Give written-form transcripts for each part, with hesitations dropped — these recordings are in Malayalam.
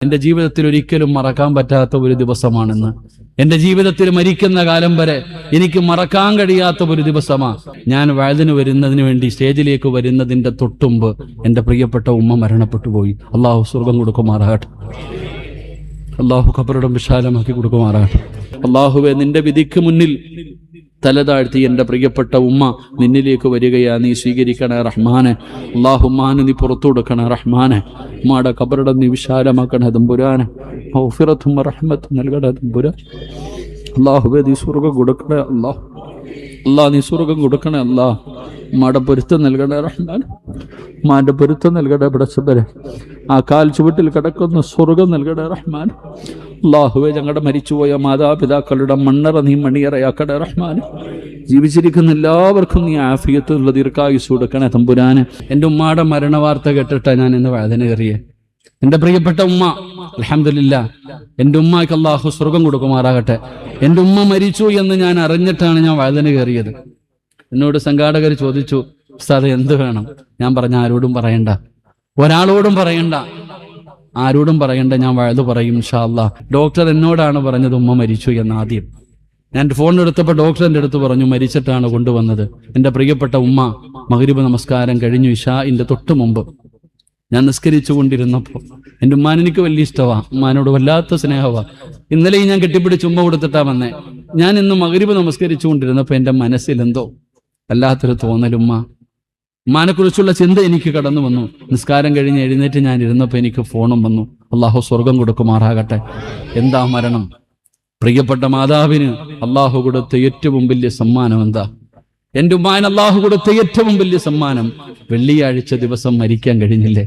എൻ്റെ ജീവിതത്തിൽ ഒരിക്കലും മറക്കാൻ പറ്റാത്ത ഒരു ദിവസമാണെന്ന്. എൻ്റെ ജീവിതത്തിൽ മരിക്കുന്ന കാലം വരെ എനിക്ക് മറക്കാൻ കഴിയാത്ത ഒരു ദിവസമാണ്. ഞാൻ വഅദിന് വരുന്നതിന് വേണ്ടി സ്റ്റേജിലേക്ക് വരുന്നതിൻ്റെ തൊട്ടുമുമ്പ് എൻ്റെ പ്രിയപ്പെട്ട ഉമ്മ മരണപ്പെട്ടു പോയി. അള്ളാഹു സ്വർഗം കൊടുക്കുമാറാകട്ടെ. അള്ളാഹു ഖബറിടം വിശാലമാക്കി കൊടുക്കുമാറാകട്ടെ. അള്ളാഹുവെ, നിന്റെ വിധിക്ക് മുന്നിൽ തല താഴ്ത്തി എൻ്റെ പ്രിയപ്പെട്ട ഉമ്മ നിന്നിലേക്ക് വരികയാ, നീ സ്വീകരിക്കണേ റഹ്മാനെ. അള്ളാഹുമാന് നീ പുറത്തു കൊടുക്കണേ റഹ്മാനെ. ഉമ്മയുടെ ഖബറിടം നീ വിശാലമാക്കണേ തമ്പുരാനെ. മഗ്ഫിറത്തും റഹ്മത്തും നൽകണേ തമ്പുരാൻ. അള്ളാഹുവെ, നീ സ്വർഗം കൊടുക്കണേ അല്ലാഹ്. നീ സ്വർഗം കൊടുക്കണേ അല്ലാഹ്. ഉമ്മയുടെ പൊരുത്തം നൽകണേ റഹ്മാൻ. ഉമ്മാന്റെ പൊരുത്തം നൽകണേ പടച്ചവരെ. ആ കാൽ ചുവട്ടിൽ കിടക്കുന്ന സ്വർഗം നൽകണേ റഹ്മാൻ. അല്ലാഹുവേ, ഞങ്ങളുടെ മരിച്ചുപോയ മാതാപിതാക്കളുടെ മണ്ണറ നീ മണിയറയാക്കണേ റഹ്മാൻ. ജീവിച്ചിരിക്കുന്ന എല്ലാവർക്കും നീ ആഫിയത്തുള്ള ദീർഘായുസ് കൊടുക്കണേ തമ്പുരാന്. എൻ്റെ ഉമ്മയുടെ മരണവാർത്ത കേട്ടിട്ടാ ഞാൻ ഇന്ന് വേദന കയറിയേ. എൻ്റെ പ്രിയപ്പെട്ട ഉമ്മ, അൽഹംദുലില്ലാഹ്, എൻ്റെ ഉമ്മയ്ക്ക് അല്ലാഹു സ്വർഗം കൊടുക്കുമാറാകട്ടെ. എൻ്റെ ഉമ്മ മരിച്ചു എന്ന് ഞാൻ അറിഞ്ഞിട്ടാണ് ഞാൻ വേദന കയറിയത്. എന്നോട് സംഘാടകർ ചോദിച്ചു, ഉസ്താദ് എന്ത് വേണം? ഞാൻ പറഞ്ഞ ആരോടും പറയണ്ട, ഒരാളോടും പറയണ്ട, ആരോടും പറയണ്ട, ഞാൻ വഅദ് പറയും ഇൻഷാ അല്ലാഹ്. ഡോക്ടർ എന്നോടാണ് പറഞ്ഞത് ഉമ്മ മരിച്ചു എന്ന്. ആദ്യം ഞാൻ ഫോൺ എടുത്തപ്പോൾ ഡോക്ടർ എൻ്റെ അടുത്ത് പറഞ്ഞു മരിച്ചിട്ടാണ് കൊണ്ടുവന്നത്. എൻ്റെ പ്രിയപ്പെട്ട ഉമ്മ മഗ്രിബ് നമസ്കാരം കഴിഞ്ഞു ഇശാഇന്റെ തൊട്ട് മുമ്പ് ഞാൻ നിസ്കരിച്ചു കൊണ്ടിരുന്നപ്പോൾ എൻ്റെ ഉമ്മാനെ എനിക്ക് വലിയ ഇഷ്ടമാണ്, ഉമ്മാനോട് വല്ലാത്ത സ്നേഹമാണ്. ഇന്നലെയും ഞാൻ കെട്ടിപ്പിടിച്ച് ഉമ്മ കൊടുത്തിട്ടാ വന്നേ. ഞാൻ ഇന്ന് മഗ്രിബ് നമസ്കരിച്ചു കൊണ്ടിരുന്നപ്പോൾ എൻ്റെ മനസ്സിലെന്തോ വല്ലാത്തൊരു തോന്നലുമ്മ, ഉമ്മാനെ കുറിച്ചുള്ള ചിന്ത എനിക്ക് കടന്നു വന്നു. നിസ്കാരം കഴിഞ്ഞ് എഴുന്നേറ്റ് ഞാൻ ഇരുന്നപ്പോൾ എനിക്ക് ഫോണും വന്നു. അള്ളാഹു സ്വർഗം കൊടുക്കുമാറാകട്ടെ. എന്താ മരണം? പ്രിയപ്പെട്ട മാതാവിന് അള്ളാഹു കൊടുത്ത ഏറ്റവും വലിയ സമ്മാനം എന്താ? എൻ്റെ ഉമ്മാൻ അള്ളാഹു കൊടുത്ത ഏറ്റവും വലിയ സമ്മാനം വെള്ളിയാഴ്ച ദിവസം മരിക്കാൻ കഴിഞ്ഞില്ലേ.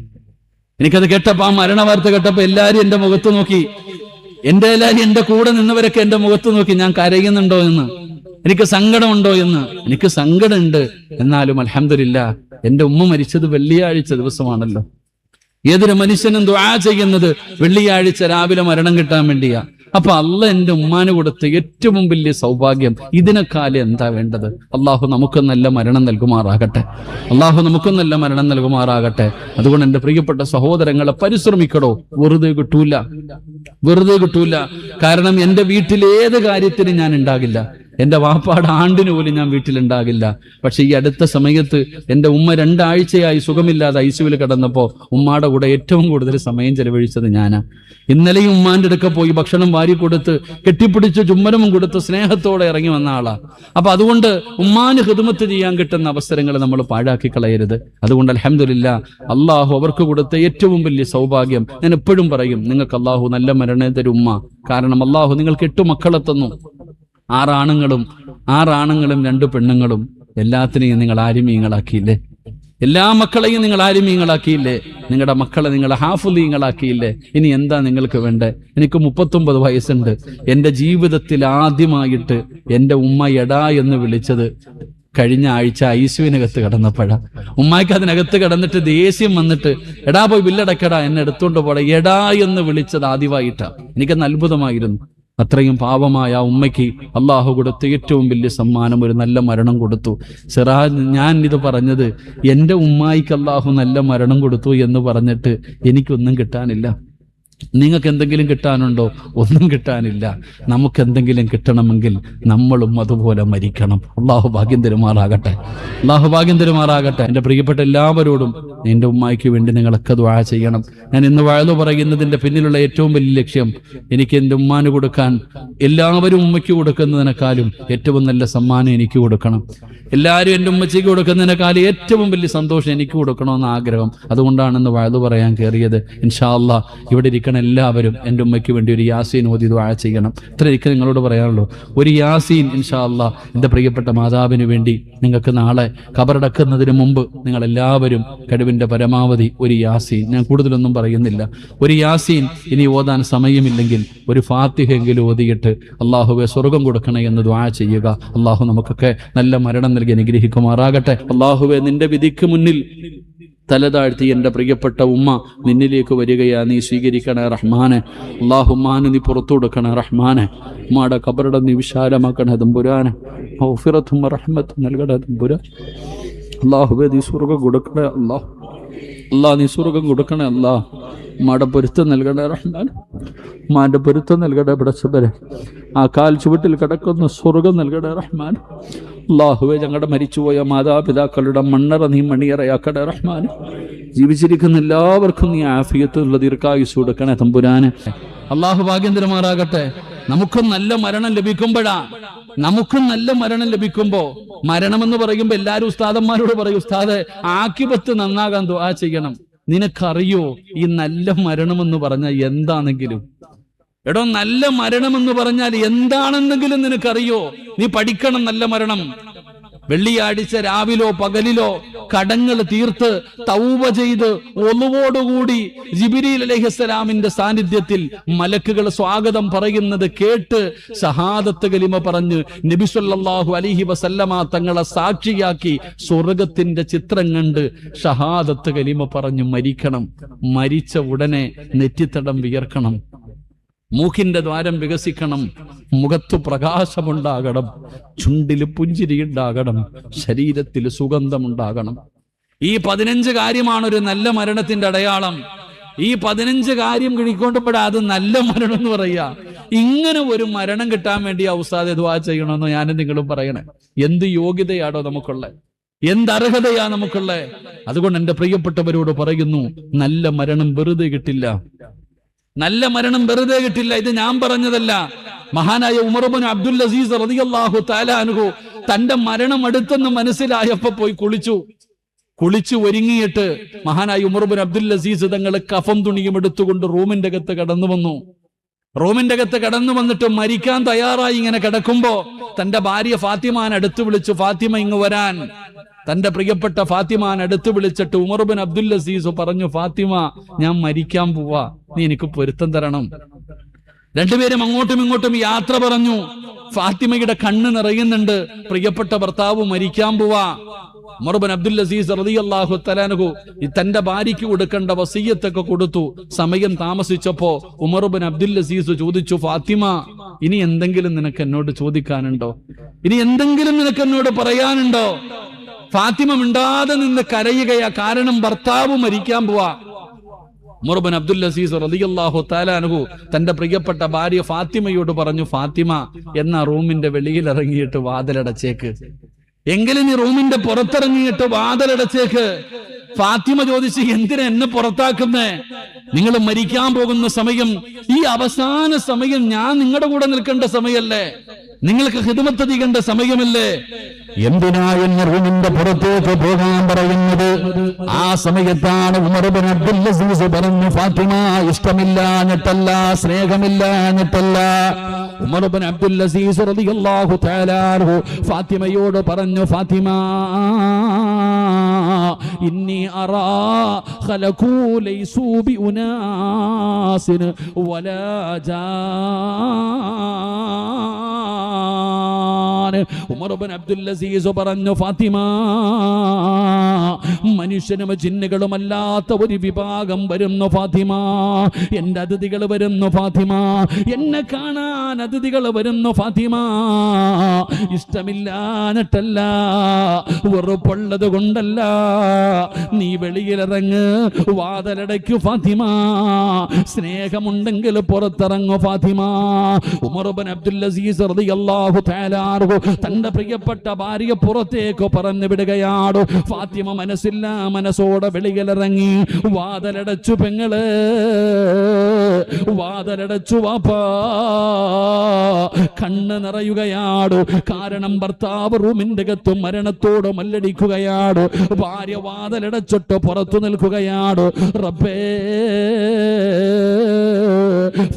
എനിക്കത് കേട്ടപ്പോൾ, ആ മരണ വാർത്ത കേട്ടപ്പോൾ എല്ലാവരും എൻ്റെ മുഖത്ത് നോക്കി. എല്ലാവരും എൻ്റെ കൂടെ നിന്നവരൊക്കെ എൻ്റെ മുഖത്ത് നോക്കി, ഞാൻ കരയുന്നുണ്ടോ എന്ന്, എനിക്ക് സങ്കടമുണ്ടോ എന്ന്. എനിക്ക് സങ്കടമുണ്ട്, എന്നാലും അൽഹംദുലില്ലാഹ് എൻ്റെ ഉമ്മ മരിച്ചത് വെള്ളിയാഴ്ച ദിവസമാണല്ലോ. ഏതൊരു മനുഷ്യനും ദുആ ചെയ്യുന്നത് വെള്ളിയാഴ്ച രാവിലെ മരണം കിട്ടാൻ വേണ്ടിയാ. അപ്പൊ അള്ളാഹ് എൻ്റെ ഉമ്മാന് കൊടുത്ത ഏറ്റവും വലിയ സൗഭാഗ്യം. ഇതിനെക്കാലം എന്താ വേണ്ടത്? അള്ളാഹു നമുക്ക് നല്ല മരണം നൽകുമാറാകട്ടെ. അള്ളാഹു നമുക്ക് നല്ല മരണം നൽകുമാറാകട്ടെ. അതുകൊണ്ട് എൻ്റെ പ്രിയപ്പെട്ട സഹോദരങ്ങളെ, പരിശ്രമിക്കടോ. വെറുതെ കിട്ടൂല. കാരണം എൻ്റെ വീട്ടിൽ ഏത് കാര്യത്തിനും ഞാൻ ഉണ്ടാകില്ല. എൻ്റെ വാപ്പാട് ആണ്ടിന് പോലും ഞാൻ വീട്ടിലുണ്ടാകില്ല. പക്ഷെ ഈ അടുത്ത സമയത്ത് എൻ്റെ ഉമ്മ 2 ആഴ്ചയായി സുഖമില്ലാതെ ഐസിയുവിൽ കിടന്നപ്പോൾ ഉമ്മാടെ കൂടെ ഏറ്റവും കൂടുതൽ സമയം ചെലവഴിച്ചത് ഞാനാ. ഇന്നലെയും ഉമ്മാന്റെ അടുക്ക പോയി ഭക്ഷണം വാരി കൊടുത്ത് കെട്ടിപ്പിടിച്ച് ചുമ്മനവും കൊടുത്ത് സ്നേഹത്തോടെ ഇറങ്ങി വന്ന ആളാ. അപ്പൊ അതുകൊണ്ട് ഉമ്മാന് ഖിദ്മത്ത് ചെയ്യാൻ കിട്ടുന്ന അവസരങ്ങൾ നമ്മൾ പാഴാക്കി കളയരുത്. അതുകൊണ്ട് അൽഹംദുലില്ലാഹ് അള്ളാഹു അവർക്ക് കൊടുത്ത ഏറ്റവും വലിയ സൗഭാഗ്യം. ഞാൻ എപ്പോഴും പറയും, നിങ്ങൾക്ക് അള്ളാഹു നല്ല മരണം തരും ഉമ്മ. കാരണം അള്ളാഹു നിങ്ങൾക്ക് 8 മക്കളെ തന്നു. 6 ആണുങ്ങളും 2 പെണ്ണുങ്ങളും. എല്ലാത്തിനെയും നിങ്ങൾ ആലിമീങ്ങളാക്കിയില്ലേ? എല്ലാ മക്കളെയും നിങ്ങൾ ആലിമീങ്ങളാക്കിയില്ലേ? നിങ്ങളുടെ മക്കളെ നിങ്ങൾ ഹാഫിളീങ്ങളാക്കിയില്ലേ? ഇനി എന്താ നിങ്ങൾക്ക് വേണ്ടേ? എനിക്ക് 39 വയസ്സുണ്ട്. എൻ്റെ ജീവിതത്തിൽ ആദ്യമായിട്ട് എൻ്റെ ഉമ്മ എടാ എന്ന് വിളിച്ചത് കഴിഞ്ഞ ആഴ്ച ഐസിയുവിനകത്ത് കിടന്നപ്പോഴാ. ഉമ്മായ്ക്ക് അതിനകത്ത് കിടന്നിട്ട് ദേഷ്യം വന്നിട്ട്, എടാ പോയി ബില്ലടക്കടാ, എന്നെ എടുത്തോണ്ട് പോടാ, എടാ എന്ന് വിളിച്ചത് ആദ്യമായിട്ടാ. എനിക്കന്ന് അത്ഭുതമായിരുന്നു. അത്രയും പാവമായ ഉമ്മയ്ക്ക് അള്ളാഹു കൊടുത്ത ഏറ്റവും വലിയ സമ്മാനം ഒരു നല്ല മരണം കൊടുത്തു. സിറാജ്, ഞാൻ ഇത് പറഞ്ഞത് എൻ്റെ ഉമ്മായിക്ക് അള്ളാഹു നല്ല മരണം കൊടുത്തു എന്ന് പറഞ്ഞിട്ട് എനിക്കൊന്നും കിട്ടാനില്ല. നിങ്ങൾക്ക് എന്തെങ്കിലും കിട്ടാനുണ്ടോ? ഒന്നും കിട്ടാനില്ല. നമുക്ക് എന്തെങ്കിലും കിട്ടണമെങ്കിൽ നമ്മളും അതുപോലെ മരിക്കണം. അള്ളാഹു ഭാഗ്യം തരുമാറാകട്ടെ. എൻ്റെ പ്രിയപ്പെട്ട എല്ലാവരോടും എൻ്റെ ഉമ്മായിക്ക് വേണ്ടി നിങ്ങളൊക്കെ ദുആ ചെയ്യണം. ഞാൻ ഇന്ന് വഅദ് പറയുന്നതിൻ്റെ പിന്നിലുള്ള ഏറ്റവും വലിയ ലക്ഷ്യം, എനിക്ക് എൻ്റെ ഉമ്മാന് കൊടുക്കാൻ, എല്ലാവരും ഉമ്മയ്ക്ക് കൊടുക്കുന്നതിനേക്കാളും ഏറ്റവും നല്ല സമ്മാനം എനിക്ക് കൊടുക്കണം. എല്ലാവരും എൻ്റെ ഉമ്മച്ചിക്ക് കൊടുക്കുന്നതിനേക്കാളും ഏറ്റവും വലിയ സന്തോഷം എനിക്ക് കൊടുക്കണമെന്ന് ആഗ്രഹം. അതുകൊണ്ടാണ് ഇന്ന് വഅദ് പറയാൻ കയറിയത്. ഇൻഷാ അല്ലാഹ് ഇവിടെ ഇരിക്കണം എല്ലാവരും എൻ്റെ ഉമ്മയ്ക്ക് വേണ്ടി ഒരു യാസീൻ ഓതി ദുആ ചെയ്യണം. ഇത്ര എനിക്ക് നിങ്ങളോട് പറയാനുള്ളൂ. ഒരു യാസീൻ ഇൻഷാ അല്ലാഹ് എൻ്റെ പ്രിയപ്പെട്ട മാതാവിന് വേണ്ടി നിങ്ങൾക്ക് നാളെ ഖബറടക്കുന്നതിന് മുമ്പ് നിങ്ങൾ എല്ലാവരും കഴിവിൻ്റെ പരമാവധി ഒരു യാസീൻ, ഞാൻ കൂടുതലൊന്നും പറയുന്നില്ല, ഒരു യാസീൻ ഇനി ഓതാൻ സമയമില്ലെങ്കിൽ ഒരു ഫാത്തിഹയെങ്കിലും ഓതിയിട്ട് അള്ളാഹുവെ സ്വർഗം കൊടുക്കണേ എന്ന് ദുആ ചെയ്യുക. അള്ളാഹു നമുക്കൊക്കെ നല്ല മരണം നൽകി അനുഗ്രഹിക്കുമാറാകട്ടെ. അള്ളാഹുവെ, നിന്റെ വിധിക്ക് മുന്നിൽ തല താഴ്ത്തി എൻ്റെ പ്രിയപ്പെട്ട ഉമ്മ നിന്നിലേക്ക് വരികയാ, നീ സ്വീകരിക്കണേ റഹ്മാനെ. അല്ലാഹുമ്മാന് നീ പുറത്തു കൊടുക്കണേ റഹ്മാനെ. ഉമ്മയുടെ ഖബറിടം നീ വിശാലമാക്കണേ തമ്പുരാനെ. മഗ്ഫിറത്തും റഹ്മത്തും നൽകണേ തമ്പുരാൻ. അല്ലാഹുവേ, നീ സ്വർഗ്ഗം കൊടുക്കണേ അല്ലാഹ്. അല്ലാ നീ സ്വർഗം കൊടുക്കണേ അല്ലാ. ഉമ്മാടെ പൊരുത്തം നൽകണേ റഹ്മാൻ, ഉമ്മാന്റെ പൊരുത്തം നൽകണേ പടച്ചവനെ. ആ കാൽ ചുവട്ടിൽ കിടക്കുന്ന സ്വർഗം നൽകണേ റഹ്മാൻ. അല്ലാഹുവേ ഞങ്ങളുടെ മരിച്ചുപോയ മാതാപിതാക്കളുടെ മണ്ണറ നീ മണിയറയാക്കണേ റഹ്മാൻ. ജീവിച്ചിരിക്കുന്ന എല്ലാവർക്കും നീ ആഫിയത്തുള്ള ദീർഘായുസ് കൊടുക്കണേ തമ്പുരാനെ. അള്ളാഹു ഭാഗ്യം തരുമാറാകട്ടെ. നമുക്കും നല്ല മരണം ലഭിക്കുമ്പോ മരണമെന്ന് പറയുമ്പോ എല്ലാരും ഉസ്താദന്മാരോട് പറയും, ഉസ്താദെ ആക്കിബത്ത് നന്നാകാൻ ദുആ ചെയ്യണം. നിനക്കറിയോ ഈ നല്ല മരണമെന്ന് പറഞ്ഞാൽ എന്താണെങ്കിലും? എടോ, നല്ല മരണമെന്ന് പറഞ്ഞാൽ എന്താണെന്നെങ്കിലും നിനക്കറിയോ? നീ പഠിക്കണം നല്ല മരണം. വെള്ളിയാഴ്ച രാവിലോ പകലിലോ കടങ്ങൾ തീർത്ത് തൗബ ചെയ്ത് ഒളുവോടുകൂടി ജിബ്രീൽ അലൈഹിസ്സലാമിന്റെ സാന്നിധ്യത്തിൽ മലക്കുകൾ സ്വാഗതം പറയുന്നത് കേട്ട് ഷഹാദത്ത് കലിമ പറഞ്ഞ് നബി സല്ലല്ലാഹു അലൈഹി വസല്ലമ തങ്ങളെ സാക്ഷിയാക്കി സ്വർഗത്തിന്റെ ചിത്രം കണ്ട് ഷഹാദത്ത് കലിമ പറഞ്ഞു മരിക്കണം. മരിച്ച ഉടനെ നെറ്റിത്തടം വിയർക്കണം, മൂക്കിന്റെ ദ്വാരം വികസിക്കണം, മുഖത്തു പ്രകാശമുണ്ടാകണം, ചുണ്ടില് പുഞ്ചിരിയുണ്ടാകണം, ശരീരത്തിൽ സുഗന്ധമുണ്ടാകണം. ഈ 15 കാര്യമാണ് ഒരു നല്ല മരണത്തിന്റെ അടയാളം. ഈ 15 കാര്യം കിഴിക്കൊണ്ടപ്പോഴാ അത് നല്ല മരണം എന്ന് പറയാ. ഇങ്ങനെ ഒരു മരണം കിട്ടാൻ വേണ്ടി ഉസ്താദ് ദുആ ചെയ്യണമെന്ന് ഞാനും നിങ്ങളും പറയണേ. എന്ത് യോഗ്യതയാണോ നമുക്കുള്ളത്, എന്തർഹതയാ നമുക്കുള്ളത്. അതുകൊണ്ട് എന്റെ പ്രിയപ്പെട്ടവരോട് പറയുന്നു, നല്ല മരണം വെറുതെ കിട്ടില്ല. നല്ല മരണം വെറുതെ കിട്ടില്ല. ഇത് ഞാൻ പറഞ്ഞതല്ല. മഹാനായ ഉമർ ഇബ്നു അബ്ദുൽ അസീസ് റളിയല്ലാഹു തആല അൻഹു തന്റെ മരണം അടുത്തെന്ന് മനസ്സിലായപ്പോ പോയി കുളിച്ചു ഒരുങ്ങിയിട്ട് മഹാനായ ഉമർ ഇബ്നു അബ്ദുൽ അസീസ് തങ്ങൾ കഫം തുണിയും എടുത്തുകൊണ്ട് റൂമിന്റെ അകത്ത് കടന്നു വന്നിട്ട് മരിക്കാൻ തയ്യാറായി ഇങ്ങനെ കിടക്കുമ്പോ തന്റെ ഭാര്യ ഫാത്തിമാൻ അടുത്ത് വിളിച്ചു, ഫാത്തിമ ഇങ്ങ് വരാൻ. തന്റെ പ്രിയപ്പെട്ട ഫാത്തിമാൻ അടുത്ത് വിളിച്ചിട്ട് ഉമർ ഇബ്നു അബ്ദുൽ അസീസ് പറഞ്ഞു, ഫാത്തിമ ഞാൻ മരിക്കാൻ പോവാ, നീ എനിക്ക് പൊരുത്തം തരണം. രണ്ടുപേരും അങ്ങോട്ടും ഇങ്ങോട്ടും യാത്ര പറഞ്ഞു. ഫാത്തിമയുടെ കണ്ണ് നിറയുന്നുണ്ട്, പ്രിയപ്പെട്ട ഭർത്താവ് മരിക്കാൻ പോവാ. ഉമർ ഇബ്നു അബ്ദുൽ അസീസ് റളിയല്ലാഹു തആല അൻഹു തന്റെ ഭാര്യയ്ക്ക് കൊടുക്കേണ്ട വസിയ്യത്തൊക്കെ കൊടുത്തു. സമയം താമസിച്ചപ്പോ ഉമർ ഇബ്നു അബ്ദുൽ അസീസ് ചോദിച്ചു, ഫാത്തിമ ഇനി എന്തെങ്കിലും നിനക്ക് എന്നോട് ചോദിക്കാനുണ്ടോ? ഇനി എന്തെങ്കിലും നിനക്ക് എന്നോട് പറയാനുണ്ടോ? ഫാത്തിമ മിണ്ടാതെ നിന്ന് കരയുകയാ. കാരണം ഭർത്താവ് മരിക്കാൻ പോവാ. ഉമർ ഇബ്നു അബ്ദുൽ അസീസ് റളിയല്ലാഹു തആല അൻഹു തന്റെ പ്രിയപ്പെട്ട ഭാര്യ ഫാത്തിമയോട് പറഞ്ഞു, ഫാത്തിമ എന്നാ റൂമിന്റെ വെളിയിൽ ഇറങ്ങിയിട്ട് വാതിലടച്ചേക്ക്. എങ്കിലും നീ റൂമിന്റെ പുറത്തിറങ്ങിയിട്ട് വാതിലടച്ചേക്ക്. ഫാത്തിമ ചോദിച്ചു, എന്തിനാ എന്നെ പുറത്താക്കുന്നേ? നിങ്ങൾ മരിക്കാൻ പോകുന്ന സമയം, ഈ അവസാന സമയം ഞാൻ നിങ്ങളുടെ കൂടെ നിൽക്കേണ്ട സമയല്ലേ? നിങ്ങൾക്ക് ഖിദ്മത്ത് ചെയ്യേണ്ട സമയമല്ലേ? എന്തിനാ എന്നെ റൂമിന്റെ പുറത്തേക്ക് പോകാൻ പറയുന്നത്? ആ സമയത്താണ് ഉമർ ഇബ്നു അബ്ദുൽ അസീസ് പറഞ്ഞു, ഫാത്തിമ ഇഷ്ടമില്ലാഞ്ഞിട്ടല്ല, സ്നേഹമില്ലാഞ്ഞിട്ടല്ല. ഉമർ ഇബ്നു അബ്ദുൽ അസീസ് റളിയല്ലാഹു തആല അൻഹു ഫാത്തിമയോട് പറഞ്ഞു, ഫാത്തിമ ഇന്നി അറാ ഖലഖൂ ലൈസൂ ബി ഉനാസിൻ വലാ ജാൻ. ഉമർ ഇബ്നു അബ്ദുൽ അസീസ് പറഞ്ഞു, ഫാത്തിമ മനുഷ്യനും ജിന്നുകളുമല്ലാത്ത ഒരു വിഭാഗം വരുന്നു ഫാത്തിമ. എന്റെ അതിഥികൾ വരുന്നു ഫാത്തിമ. എന്നെ കാണാൻ അതിഥികൾ വരുന്നു ഫാത്തിമ. ഇഷ്ടമില്ലാഞ്ഞിട്ടല്ല, വെറുപ്പുള്ളത് കൊണ്ടല്ല. നീ വെളിയിലിറങ്ങ്, വാതിലടയ്ക്കു ഫാത്തിമ. സ്നേഹമുണ്ടെങ്കിൽ പുറത്തിറങ്ങു ഫാത്തിമ. ഉമർ ഇബ്നു അബ്ദുൽ അസീസ് റളിയല്ലാഹു തആല അൻഹു തന്റെ പ്രിയപ്പെട്ട ഭാര്യ പുറത്തേക്ക് പറഞ്ഞു വിടുകയാണ്. ഫാത്തിമ മനസ്സോടെ വെളിയിലിറങ്ങി. വാതിലടച്ചു പെങ്ങള്, വാതിലടച്ചു വാപ്പാ. കണ്ണ് നിറയുകയാണ്. കാരണം ഭർത്താവ് റൂമിന്റെ അകത്ത് മരണത്തോട് മല്ലടിക്കുകയാണ്. ഭാര്യ വാതിലടച്ചിട്ട് പുറത്തു നിൽക്കുകയാണ്. റബ്ബേ,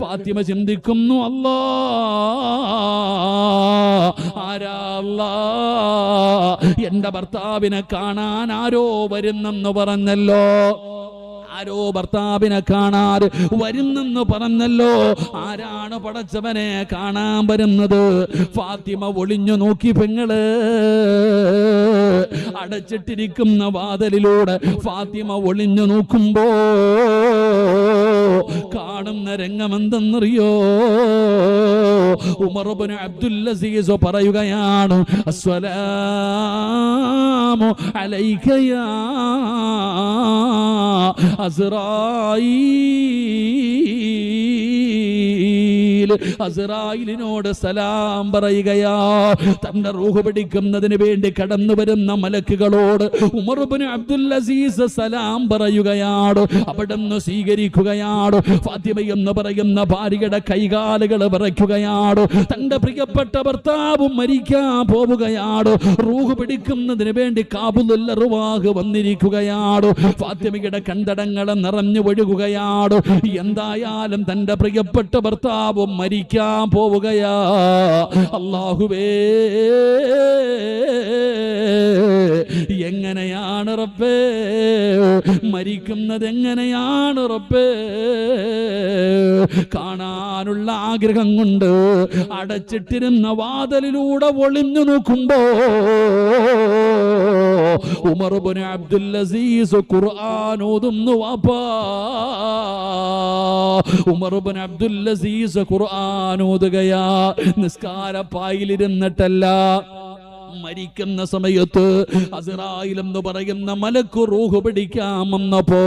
ഫാത്തിമ ചിന്തിക്കുന്നു, അല്ലാ ആരാ അല്ലാ, എന്റെ ഭർത്താവിനെ കാണാൻ ആരോ വരുന്നെന്ന് പറഞ്ഞല്ലോ. ആരോ ഭർത്താവിനെ കാണാൻ വരുന്നെന്ന് പറഞ്ഞല്ലോ. ആരാണ് പടച്ചവനെ കാണാൻ വരുന്നത്? ഫാത്തിമ ഒളിഞ്ഞു നോക്കി പെങ്ങള്. അടച്ചിട്ടിരിക്കുന്ന വാതിലിലൂടെ ഫാത്തിമ ഒളിഞ്ഞു നോക്കുമ്പോ കാണും കാണുന്ന രംഗമെന്തെന്നറിയോ? ഉമർ ഇബ്നു അബ്ദുൽ അസീസ് പറയുകയാണ്, അസ്സലാമു അലൈക യാ അസ്റായീൽ. അസ്റായിലിനോട് സലാം പറയുകയാ. തന്റെ റൂഹ് പിടിക്കുന്നതിന് വേണ്ടി കടന്നു വരുന്ന മലക്കുകളോട് ഉമർ ഇബ്നു അബ്ദുൽ അസീസ് സലാം പറയുകയാണ്. അവിടുന്ന് സ്വീകരിക്കുകയാണ്. ഫാത്തിമ എന്ന് പറയുന്ന ഭാര്യയുടെ കൈകാലുകൾ വിറയ്ക്കുകയാണ്. തന്റെ പ്രിയപ്പെട്ട ഭർത്താവും മരിക്കാൻ പോവുകയാണ്. റൂഹ് പിടിക്കുന്നതിന് വേണ്ടി കാബുലുൽ അർവാഹ് വന്നിരിക്കുകയാണ്. ഫാത്തിമയുടെ കണ്ടടങ്ങൾ നിറഞ്ഞു ഒഴുകുകയാണ്. എന്തായാലും തന്റെ പ്രിയപ്പെട്ട ഭർത്താവും മരിക്കാൻ പോവുകയാ. അല്ലാഹുവേ, എങ്ങനെയാണ് റബ്ബേ മരിക്കുന്നത്? എങ്ങനെയാണ് റബ്ബേ? കാണാനുള്ള ആഗ്രഹം കൊണ്ട് അടച്ചിട്ടിരുന്ന വാതിലിലൂടെ ഒളിഞ്ഞു നോക്കുമ്പോ ഉമർ ഇബ്നു അബ്ദുൽ അസീസ് ഖുർആൻ ഓതുന്നു. വാപ്പാ, ഉമർ ഇബ്നു അബ്ദുൽ അസീസ് ഖുർആൻ ഓതുകയാ. നിസ്കാരപ്പായിലിരുന്നിട്ടല്ല, മരിക്കുന്ന സമയത്ത് അസ്റായിൽ എന്ന് പറയുന്ന മലക്ക് റൂഹ് പിടിക്കാൻ വന്നപ്പോ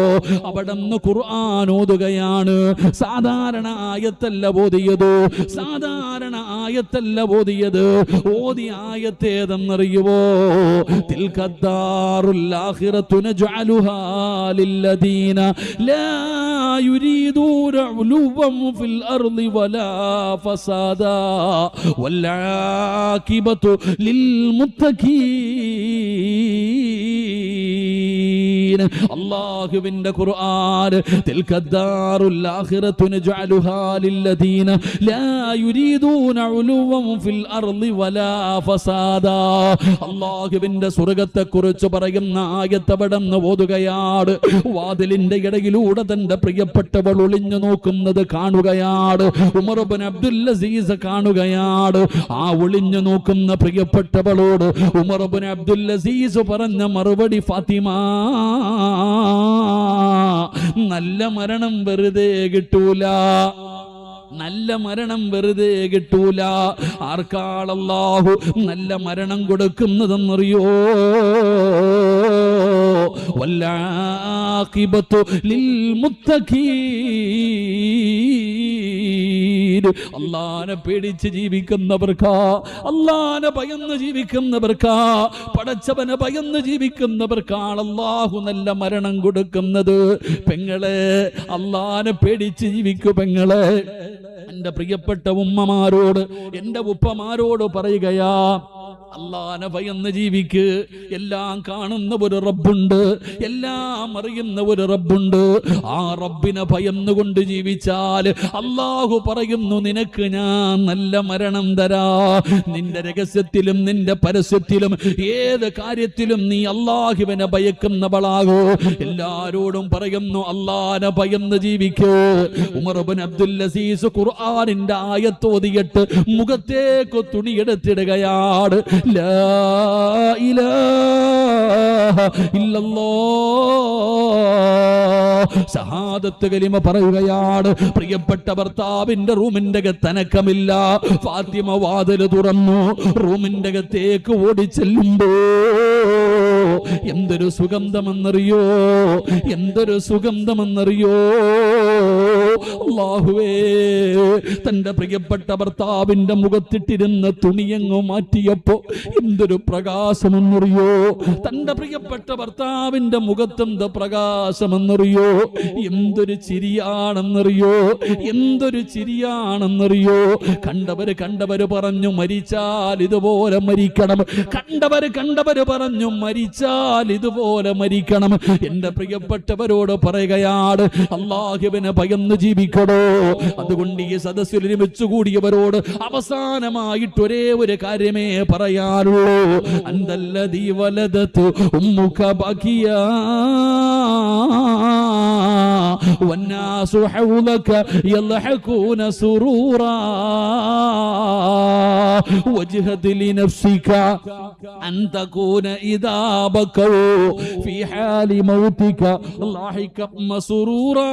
അവിടുന്ന് ഖുർആൻ ഓതുകയാണ്. സാധാരണ ആയത്തല്ല ഓതിയത്, സാധാരണ ആയത്തല്ല ഓതിയത്. ഓതിയ ആയത്തേതെന്നറിയുവോ? തിൽകദ്ദാറുൽ ആഖിറതു നജ്അലുഹാ ലില്ലദീന ലാ യുരീദൂന ഉലുവൻ ഫിൽ അർളി വലാ ഫസാദാ വൽ ആഖിബതു ലിൽ മുത്തഖീൻ. അല്ലാഹുവിന്റെ ഖുർആൻ, തിൽകദ്ദാറുൽ ആഖിറതു നജ്അലുഹാ ലില്ലദീന ലാ യുരീദൂന ഉലുവൻ ഫിൽ അർളി വലാ ഫസാദാ. അല്ലാഹുവിന്റെ സ്വർഗ്ഗത്തെ കുറിച്ച് പറയുന്ന ആയത്ത് അവിടുന്ന് ഓതുകയാണ്. വാതിലിന്റെ ഇടയിലൂടെ തന്റെ പ്രിയപ്പെട്ടവൾ ഒളിഞ്ഞു നോക്കുന്നത് കാണുകയാണ്. ഉമർ ഇബ്നു അബ്ദുൽ അസീസ് കാണുകയാണ്. ആ ഒളിഞ്ഞു നോക്കുന്ന പ്രിയപ്പെട്ടവളോട് ഉമർ ഇബ്നു അബ്ദുൽ അസീസ് പറഞ്ഞ മറുപടി, ഫാത്തിമ, നല്ല മരണം വെറുതെ കിട്ടൂല, നല്ല മരണം വെറുതെ കിട്ടൂല. ആർക്കാളല്ലാഹു നല്ല മരണം കൊടുക്കുന്നതെന്നറിയോ? വല്ലാഖിബത്തു ലിൽ മുത്തഖീൻ. അല്ലാഹനെ പേടിച്ച് ജീവിക്കുന്നവർക്കാ, അല്ലാഹനെ ഭയന്ന് ജീവിക്കുന്നവർക്കാ, പടച്ചവനെ ഭയന്ന് ജീവിക്കുന്നവർക്കാണ് അല്ലാഹു നല്ല മരണം കൊടുക്കുന്നത്. പെങ്ങളെ, അല്ലാഹനെ പേടിച്ച് ജീവിക്കൂ പെങ്ങളെ. എന്റെ പ്രിയപ്പെട്ട ഉമ്മമാരോട്, എന്റെ ഉപ്പമാരോട് പറയുകയാ, അല്ലാഹനെ ഭയന്ന് ജീവിക്ക്. എല്ലാം കാണുന്ന ഒരു റബ്ബുണ്ട്, എല്ലാം അറിയുന്ന ഒരു റബ്ബുണ്ട്. ആ റബ്ബിനെ ഭയന്നുകൊണ്ട് ജീവിച്ചാൽ അല്ലാഹു പറയുന്നു, നിനക്ക് ഞാൻ നല്ല മരണം തരാ. നിന്റെ രഹസ്യത്തിലും നിന്റെ പരസ്യത്തിലും ഏത് കാര്യത്തിലും നീ അല്ലാഹുവിനെ ഭയക്കുന്നവളാകോ. എല്ലാരോടും പറയുന്നു, അല്ലാഹനെ ഭയന്ന് ജീവിക്കൂ. ഉമർ ഇബ്നു അബ്ദുൽ അസീസ് ഖുർആനിന്റെ ആയത്തോതിയിട്ട് മുഖത്തേക്ക് തുണിയെടുത്തിടുകയാണ്. ലാ ഇലാഹ ഇല്ലല്ലാഹ്, ഷഹാദത്ത് കലിമ പറയുകയാണ്. പ്രിയപ്പെട്ട ഭർത്താവിന്റെ റൂമിന്റെ അകത്തനക്കമില്ല. ഫാത്തിമ വാതിൽ തുറന്നു. റൂമിന്റെ അകത്തേക്ക് ഓടിച്ചെല്ലുമ്പോ എന്തൊരു സുഗന്ധമെന്നറിയോ, എന്തൊരു സുഗന്ധമെന്നറിയോ. അല്ലാഹുവേ, തന്റെ പ്രിയപ്പെട്ട ഭർത്താവിന്റെ മുഖത്തിട്ടിരുന്ന തുണിയങ്ങ് മാറ്റിയപ്പോ എന്തൊരു പ്രകാശമെന്നറിയോ. തന്റെ പ്രിയപ്പെട്ട ഭർത്താവിന്റെ മുഖത്തെന്ത് പ്രകാശമെന്നറിയോ. എന്തൊരു ചിരിയാണെന്നറിയോ, എന്തൊരു ചിരിയാണെന്നറിയോ. കണ്ടവര് പറഞ്ഞു, മരിച്ചാൽ ഇതുപോലെ മരിക്കണം. കണ്ടവര് പറഞ്ഞു, മരിച്ചാൽ ഇതുപോലെ മരിക്കണം. എന്റെ പ്രിയപ്പെട്ടവരോട് പറയുകയാണ്, അല്ലാഹുവിനെ ഭയന്ന് ജീവിക്കണോ. അതുകൊണ്ട് ഈ സദസ്സിൽ ഒരുമിച്ച് കൂടിയവരോട് അവസാനമായിട്ട് ഒരേ ഒരു കാര്യമേ പറയാനുള്ളൂ. അന്തല്ലദീ വലദതു ഉമ്മുക ബകിയാ വന്നാസു ഹൗലക യൽഹഖൂന സുറൂറാ വജ്ഹദ് ലിനഫ്സിക അൻ തകൂന ഇദാ ബകൗ ഫീ ഹാലി മൗതിക ലാഹിക മസ്റൂറാ.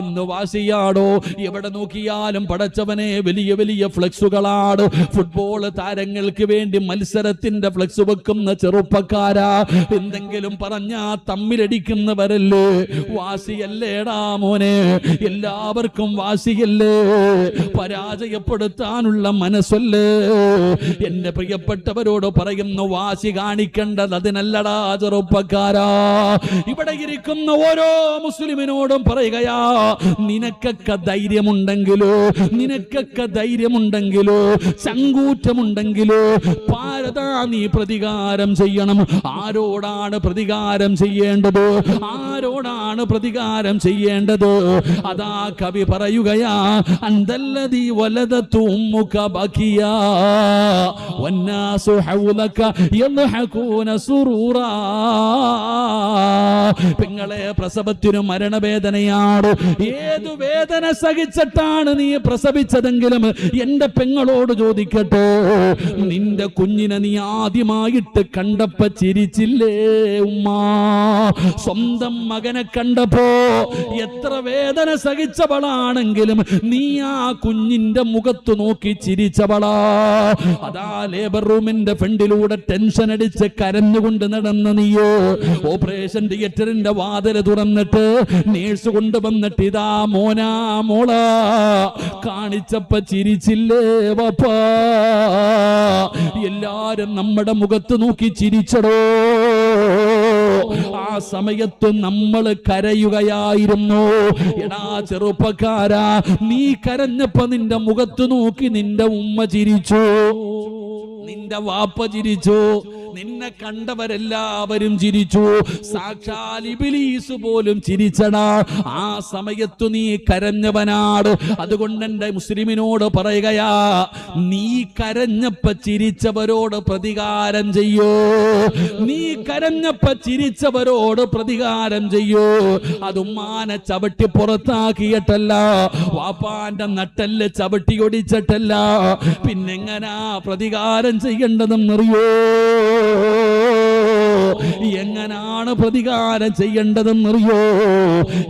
ഇന്ന് വാശിയാടോ, എവിടെ നോക്കിയാലും പടച്ചവനെ വലിയ വലിയ ഫ്ലെക്സുകളാണ്. ഫുട്ബോൾ താരങ്ങൾക്ക് വേണ്ടി മത്സരത്തിന്റെ ഫ്ലെക്സ് വെക്കുന്ന ചെറുപ്പക്കാരാ, എന്തെങ്കിലും പറഞ്ഞാ തമ്മിലടിക്കുന്നവരല്ലേ. വാശിയല്ലേടാ മോനെ, എല്ലാവർക്കും വാശിയല്ലേ, പരാജയപ്പെടുത്താനുള്ള മനസ്സല്ലേ. എന്റെ പ്രിയപ്പെട്ടവരോട് പറയുന്നു, വാശി കാണിക്കേണ്ടത് അതിനല്ലടാ ചെറുപ്പക്കാരാ. ഇവിടെ ഇരിക്കുന്ന ഓരോ മുസ്ലിമിനോടും പറയുകയാ, നിനക്കൊക്കെ ധൈര്യമുണ്ടെങ്കിലോ, നിനക്കൊക്കെ ധൈര്യമുണ്ടെങ്കിലോ, ചങ്കൂറ്റമുണ്ടെങ്കിലോ പാരതാ നീ പ്രതികാരം ചെയ്യണം. ആരോടാണ് പ്രതികാരം ചെയ്യേണ്ടത്? ആരോടാണ് പ്രതികാരം ചെയ്യേണ്ടത്? അതാ കവി പറയുകയാ, അന്തല്ലദീ വലദതു ഉമ്മുക ബകിയാ വന്നാസു ഹൗലക യൽഹഖൂന സുറൂറാ. പെങ്ങളെ, പ്രസവത്തിനു മരണവേദനയാണ്. ഏതു വേദന സഹിച്ചിട്ടാണ് നീ പ്രസവിച്ചതെങ്കിലും എന്റെ പെങ്ങളോട് ചോദിക്കട്ടെ, നിന്റെ കുഞ്ഞിനെ നീ ആദ്യമായിട്ട് കണ്ടപ്പോ ചിരിച്ചില്ലേ ഉമ്മ? സ്വന്തം മകനെ കണ്ടപ്പോ എത്ര വേദന സഹിച്ചവളാണെങ്കിലും നീ ആ കുഞ്ഞിന്റെ മുഖത്ത് നോക്കി ചിരിച്ചവളാ. അതാ ലേബർ റൂമിന്റെ ഫ്രണ്ടിലൂടെ ടെൻഷൻ അടിച്ച് കരഞ്ഞുകൊണ്ട് നടന്ന നീയോ, ഓപ്പറേഷൻ തിയേറ്ററിന്റെ വാതില് തുറന്നിട്ട് നേഴ്സ് കൊണ്ടുവന്നിട്ട് ഇതാ മോനാ മോളാ കാണിച്ചപ്പോ ചിരിച്ചില്ലേ വാപ്പാ? എല്ലാരും നമ്മുടെ മുഖത്ത് നോക്കി ചിരിച്ചടോ. ആ സമയത്ത് നമ്മൾ കരയുകയായിരുന്നു. എടാ ചെറുപ്പക്കാരാ, നീ കരഞ്ഞപ്പോ നിന്റെ മുഖത്ത് നോക്കി നിന്റെ ഉമ്മ ചിരിച്ചു, നിന്റെ വാപ്പ ചിരിച്ചു, നിന്നെ കണ്ടവരെല്ലാവരും ചിരിച്ചു, സാക്ഷാൽ ഇബ്ലീസ് പോലും ചിരിച്ചടാ. ആ സമയത്തു നീ കരഞ്ഞവനാട്. അതുകൊണ്ട് എന്റെ മുസ്ലിമിനോട് പറയുകയാ, നീ കരഞ്ഞപ്പ ചിരിച്ചവരോട് പ്രതികാരം ചെയ്യൂ. നീ കരഞ്ഞപ്പ ചിരിച്ചവരോട് പ്രതികാരം ചെയ്യൂ. അത് ഉമ്മാനെ ചവിട്ടി പുറത്താക്കിയിട്ടല്ല, വാപ്പാന്റെ നട്ടല് ചവിട്ടി ഒടിച്ചിട്ടല്ല. പിന്നെങ്ങനാ പ്രതികാരം ചെയ്യേണ്ടതെന്നറിയോ? എങ്ങനാണ് പ്രതികാരം ചെയ്യേണ്ടതെന്നറിയോ?